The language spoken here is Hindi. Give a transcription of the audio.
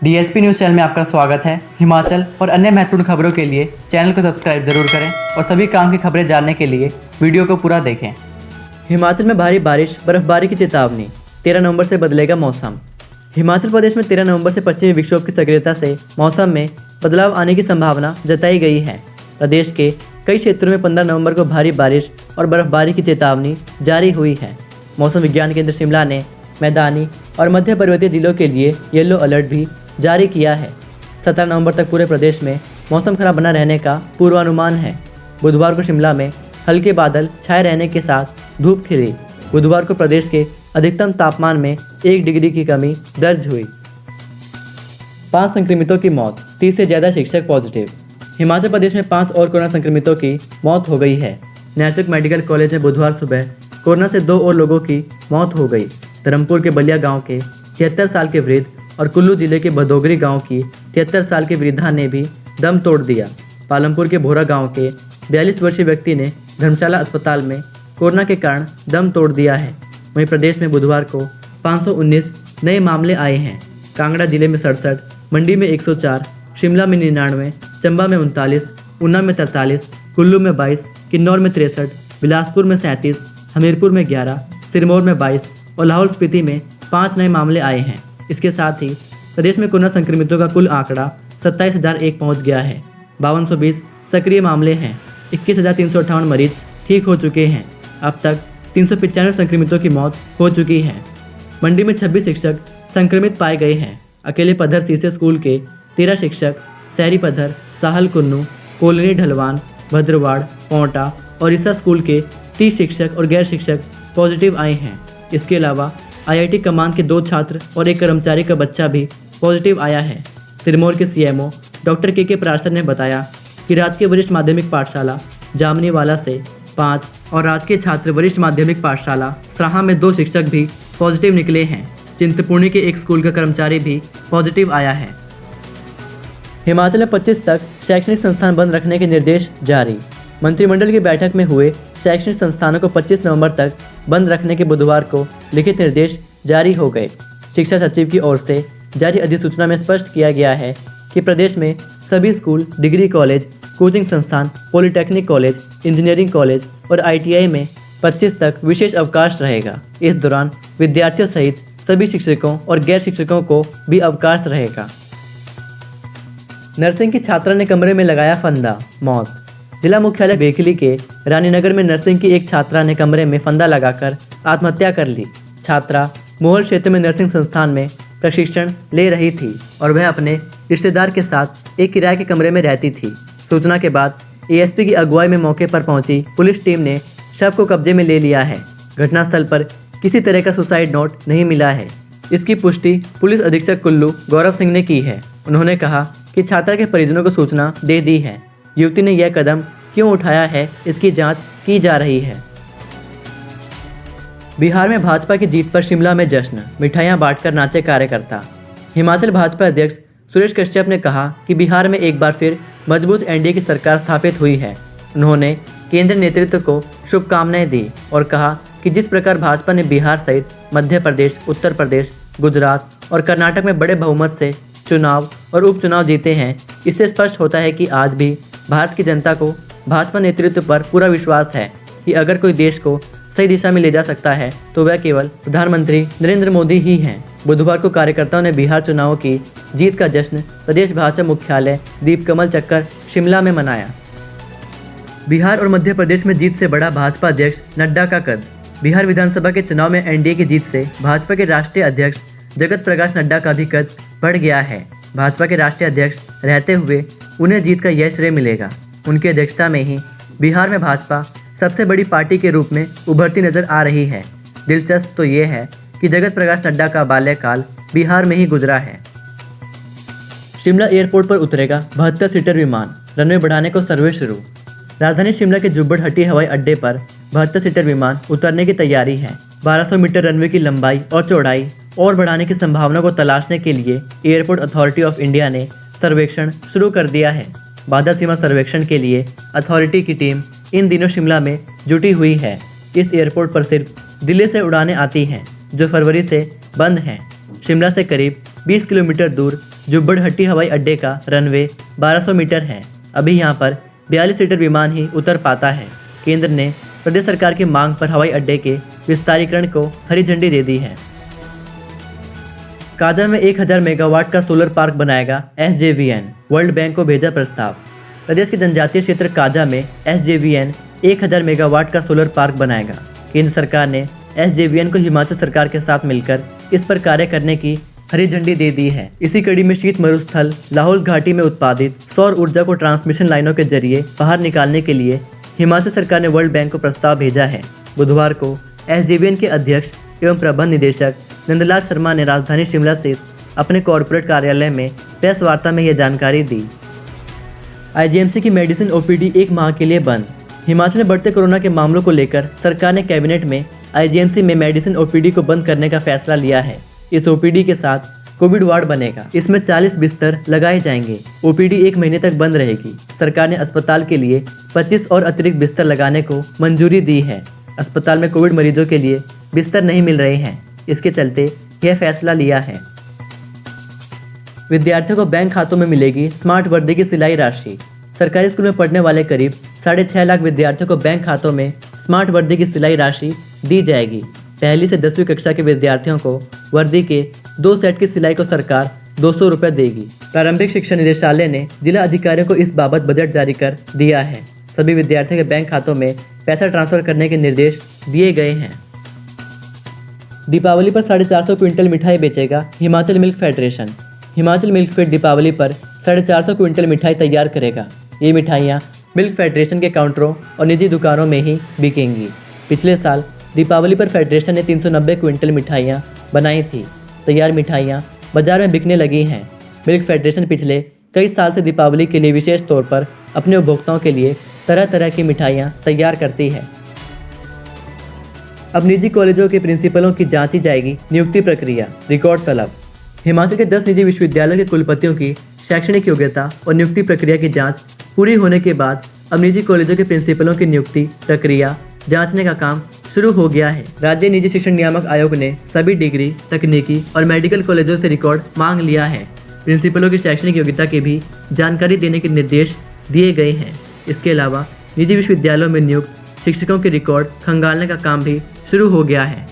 डीएचपी न्यूज़ चैनल में आपका स्वागत है। हिमाचल और अन्य महत्वपूर्ण खबरों के लिए चैनल को सब्सक्राइब जरूर करें और सभी काम की खबरें जानने के लिए वीडियो को पूरा देखें। हिमाचल में भारी बारिश बर्फबारी की चेतावनी, 13 नवंबर से बदलेगा मौसम। हिमाचल प्रदेश में 13 नवंबर से पश्चिमी विक्षोभ की सक्रियता से मौसम में बदलाव आने की संभावना जताई गई है। प्रदेश के कई क्षेत्रों में 15 नवंबर को भारी बारिश और बर्फबारी की चेतावनी जारी हुई है। मौसम विज्ञान केंद्र शिमला ने मैदानी और मध्य पर्वतीय जिलों के लिए येलो अलर्ट भी जारी किया है। 17 नवंबर तक पूरे प्रदेश में मौसम खराब बना रहने का पूर्वानुमान है। बुधवार को शिमला में हल्के बादल छाए रहने के साथ धूप खिली। बुधवार को प्रदेश के अधिकतम तापमान में 1 डिग्री की कमी दर्ज हुई। 5 संक्रमितों की मौत, 30 से ज़्यादा शिक्षक पॉजिटिव। हिमाचल प्रदेश में 5 और कोरोना संक्रमितों की मौत हो गई है। नैचुक मेडिकल कॉलेज में बुधवार सुबह कोरोना से 2 और लोगों की मौत हो गई। धर्मपुर के बलिया गांव के 73 साल के वृद्ध और कुल्लू जिले के भदोगरी गांव की 73 साल की वृद्धा ने भी दम तोड़ दिया। पालमपुर के भोरा गांव के 42 वर्षीय व्यक्ति ने धर्मशाला अस्पताल में कोरोना के कारण दम तोड़ दिया है। वहीं प्रदेश में बुधवार को 519 नए मामले आए हैं। कांगड़ा जिले में 67, मंडी में 104, शिमला में 99, चंबा में 39, ऊना में 43, कुल्लू में 22, किन्नौर में 63, बिलासपुर में 37, हमीरपुर में 11, सिरमौर में 22 और लाहौल स्पीति में 5 नए मामले आए हैं। इसके साथ ही प्रदेश में कोरोना संक्रमितों का कुल आंकड़ा 27,001 पहुंच गया है। 5220 सक्रिय मामले हैं। 21,358 मरीज ठीक हो चुके हैं। अब तक 395 संक्रमितों की मौत हो चुकी है। मंडी में 26 शिक्षक संक्रमित पाए गए हैं। अकेले पधर सीसे स्कूल के 13 शिक्षक, शहरी पधर, साहल कुन्नू, कोलनी ढलवान, भद्रवाड़, पोंटा और ईसा स्कूल के 30 शिक्षक और गैर शिक्षक पॉजिटिव आए हैं। इसके अलावा आईआईटी कमान के 2 छात्र और 1 कर्मचारी का बच्चा भी पॉजिटिव आया है। सिरमौर के सीएमओ डॉक्टर के प्रासर ने बताया कि राजकीय वरिष्ठ माध्यमिक पाठशाला जामनीवाला से 5 और राजकीय छात्र वरिष्ठ माध्यमिक पाठशाला सराहा में 2 शिक्षक भी पॉजिटिव निकले हैं। चिंतपूर्णी के 1 स्कूल का कर्मचारी भी पॉजिटिव आया है। हिमाचल में 25 तक शैक्षणिक संस्थान बंद रखने के निर्देश जारी। मंत्रिमंडल की बैठक में हुए शैक्षणिक संस्थानों को 25 नवंबर तक बंद रखने के बुधवार को लिखित निर्देश जारी हो गए। शिक्षा सचिव की ओर से जारी अधिसूचना में स्पष्ट किया गया है कि प्रदेश में सभी स्कूल, डिग्री कॉलेज, कोचिंग संस्थान, पॉलिटेक्निक कॉलेज, इंजीनियरिंग कॉलेज और आईटीआई में 25 तक विशेष अवकाश रहेगा। इस दौरान विद्यार्थियों सहित सभी शिक्षकों और गैर शिक्षकों को भी अवकाश रहेगा। नर्सिंग की छात्रा ने कमरे में लगाया फंदा, मौत। जिला मुख्यालय बेखली के रानीनगर में नर्सिंग की एक छात्रा ने कमरे में फंदा लगाकर आत्महत्या कर ली। छात्रा मोहल क्षेत्र में नर्सिंग संस्थान में प्रशिक्षण ले रही थी और वह अपने रिश्तेदार के साथ एक किराए के कमरे में रहती थी। सूचना के बाद एएसपी की अगुवाई में मौके पर पहुंची पुलिस टीम ने शव को कब्जे में ले लिया है। घटनास्थल पर किसी तरह का सुसाइड नोट नहीं मिला है। इसकी पुष्टि पुलिस अधीक्षक कुल्लू गौरव सिंह ने की है। उन्होंने कहा कि छात्रा के परिजनों को सूचना दे दी है। युवती ने यह कदम क्यों उठाया है, इसकी जांच की जा रही है। बिहार में भाजपा की जीत पर शिमला में जश्न, मिठाइयां बांटकर नाचे कार्यकर्ता। हिमाचल भाजपा अध्यक्ष सुरेश कश्यप ने कहा कि बिहार में एक बार फिर मजबूत एनडीए की सरकार स्थापित हुई है। उन्होंने केंद्रीय नेतृत्व को शुभकामनाएं दी और कहा कि जिस प्रकार भाजपा ने बिहार सहित मध्य प्रदेश, उत्तर प्रदेश, गुजरात और कर्नाटक में बड़े बहुमत से चुनाव और उपचुनाव जीते हैं, इससे स्पष्ट होता है कि आज भी भारत की जनता को भाजपा नेतृत्व पर पूरा विश्वास है कि अगर कोई देश को सही दिशा में ले जा सकता है तो वह केवल प्रधानमंत्री नरेंद्र मोदी ही हैं। बुधवार को कार्यकर्ताओं ने बिहार चुनावों की जीत का जश्न प्रदेश भाजपा मुख्यालय दीपकमल चक्कर शिमला में मनाया। बिहार और मध्य प्रदेश में जीत से बड़ा भाजपा अध्यक्ष नड्डा का कद। बिहार विधानसभा के चुनाव में एनडीए की जीत से भाजपा के राष्ट्रीय अध्यक्ष जगत प्रकाश नड्डा का भी कद बढ़ गया है। भाजपा के राष्ट्रीय अध्यक्ष रहते हुए उन्हें जीत का यह श्रेय मिलेगा। उनकी अध्यक्षता में ही बिहार में भाजपा सबसे बड़ी पार्टी के रूप में उभरती नजर आ रही है। दिलचस्प तो ये है कि जगत प्रकाश नड्डा का बाल्यकाल बिहार में ही गुजरा है। शिमला एयरपोर्ट पर उतरेगा 72 सीटर विमान, रनवे बढ़ाने को सर्वे शुरू। राजधानी शिमला के जुब्बड़हट्टी हवाई अड्डे पर 72 सीटर विमान उतरने की तैयारी है। 1200 मीटर रनवे की लंबाई और चौड़ाई और बढ़ाने की संभावना को तलाशने के लिए एयरपोर्ट अथॉरिटी ऑफ इंडिया ने सर्वेक्षण शुरू कर दिया है। बाधा सीमा सर्वेक्षण के लिए अथॉरिटी की टीम इन दिनों शिमला में जुटी हुई है। इस एयरपोर्ट पर सिर्फ दिल्ली से उड़ानें आती हैं, जो फरवरी से बंद हैं। शिमला से करीब 20 किलोमीटर दूर जुब्बड़हट्टी हवाई अड्डे का रनवे 1200 मीटर है। अभी यहाँ पर 42 सीटर विमान ही उतर पाता है। केंद्र ने प्रदेश सरकार की मांग पर हवाई अड्डे के विस्तारीकरण को हरी झंडी दे दी है। काजा में 1000 मेगावाट का सोलर पार्क बनाएगा SJVN, वर्ल्ड बैंक को भेजा प्रस्ताव। प्रदेश के जनजातीय क्षेत्र काजा में SJVN 1000 मेगावाट का सोलर पार्क बनाएगा। केंद्र सरकार ने SJVN को हिमाचल सरकार के साथ मिलकर इस पर कार्य करने की हरी झंडी दे दी है। इसी कड़ी में शीत मरुस्थल लाहौल घाटी में उत्पादित सौर ऊर्जा को ट्रांसमिशन लाइनों के जरिए बाहर निकालने के लिए हिमाचल सरकार ने वर्ल्ड बैंक को प्रस्ताव भेजा है। बुधवार को SJVN के अध्यक्ष एवं प्रबंध निदेशक नंदलाल शर्मा ने राजधानी शिमला स्थित अपने कॉरपोरेट कार्यालय में प्रेस वार्ता में यह जानकारी दी। IGMC की मेडिसिन OPD 1 माह के लिए बंद। हिमाचल में बढ़ते कोरोना के मामलों को लेकर सरकार ने कैबिनेट में IGMC में मेडिसिन OPD को बंद करने का फैसला लिया है। इस OPD के साथ कोविड वार्ड बनेगा। इसमें 40 बिस्तर लगाए जाएंगे। OPD 1 महीने तक बंद रहेगी। सरकार ने अस्पताल के लिए 25 और अतिरिक्त बिस्तर लगाने को मंजूरी दी है। अस्पताल में कोविड मरीजों के लिए बिस्तर नहीं मिल रहे हैं, इसके चलते यह फैसला लिया है। विद्यार्थियों को बैंक खातों में मिलेगी स्मार्ट वर्दी की सिलाई राशि। सरकारी स्कूल में पढ़ने वाले करीब 6.5 लाख विद्यार्थियों को बैंक खातों में स्मार्ट वर्दी की सिलाई राशि दी जाएगी। पहली से 10वीं कक्षा के विद्यार्थियों को वर्दी के 2 सेट की सिलाई को सरकार 200 रुपये देगी। प्रारंभिक शिक्षा निदेशालय ने जिला अधिकारियों को इस बाबत बजट जारी कर दिया है। सभी विद्यार्थियों के बैंक खातों में पैसा ट्रांसफर करने के निर्देश दिए गए हैं। दीपावली पर 450 क्विंटल मिठाई बेचेगा Himachal milk federation. Himachal milk fed Deepavali पर 450 क्विंटल मिठाई तैयार करेगा। ये मिठाइयाँ मिल्क फेडरेशन के काउंटरों और निजी दुकानों में ही बिकेंगी। पिछले साल दीपावली पर फेडरेशन ने 390 क्विंटल मिठाइयाँ बनाई थी। तैयार मिठाइयाँ बाजार में बिकने लगी हैं। मिल्क फेडरेशन पिछले कई साल से दीपावली के लिए विशेष तौर पर अपने उपभोक्ताओं के लिए तरह तरह की मिठाइयाँ तैयार करती है। अब निजी कॉलेजों के प्रिंसिपलों की जांची जाएगी नियुक्ति प्रक्रिया, रिकॉर्ड तलब। हिमाचल के 10 निजी विश्वविद्यालयों के कुलपतियों की शैक्षणिक योग्यता और नियुक्ति प्रक्रिया की जांच पूरी होने के बाद अब निजी कॉलेजों के प्रिंसिपलों की नियुक्ति प्रक्रिया जांचने का काम शुरू हो गया है। राज्य निजी शिक्षण नियामक आयोग ने सभी डिग्री, तकनीकी और मेडिकल कॉलेजों से रिकॉर्ड मांग लिया है। प्रिंसिपलों की शैक्षणिक योग्यता की भी जानकारी देने के निर्देश दिए गए हैं। इसके अलावा निजी विश्वविद्यालयों में नियुक्त शिक्षकों के रिकॉर्ड खंगालने का काम भी शुरू हो गया है।